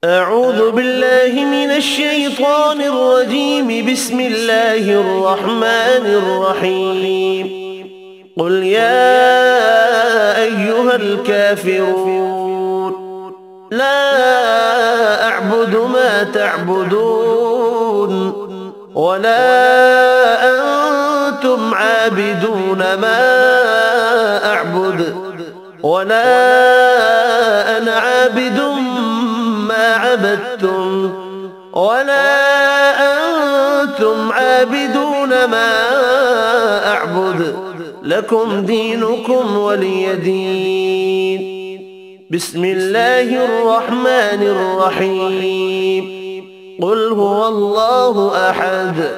أعوذ بالله من الشيطان الرجيم. بسم الله الرحمن الرحيم. قل يا أيها الكافرون لا أعبد ما تعبدون ولا أنتم عابدون ما أعبد ولا أنا عابد ما عبدتم ولا أنتم عابدون ما أعبد لكم دينكم ولي دين. بسم الله الرحمن الرحيم. قل هو الله أحد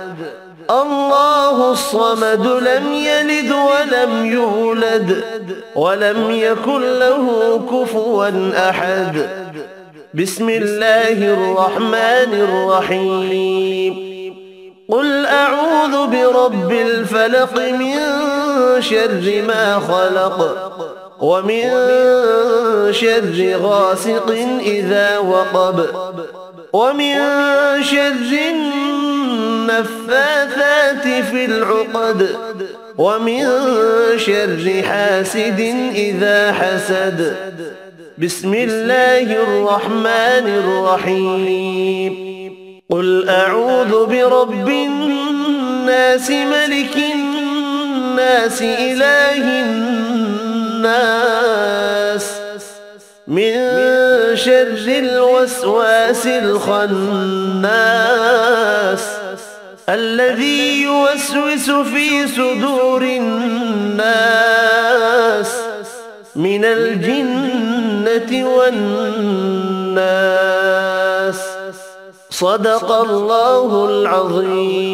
الله الصمد لم يلد ولم يولد ولم يكن له كفوا أحد. بسم الله الرحمن الرحيم. قل أعوذ برب الفلق من شر ما خلق ومن شر غاسق إذا وقب ومن شر النفاثات في العقد ومن شر حاسد إذا حسد. بسم الله الرحمن الرحيم. قل أعوذ برب الناس ملك الناس إله الناس من شر الوسواس الخناس الذي يوسوس في صدور الناس من الجنة والناس. صدق الله العظيم.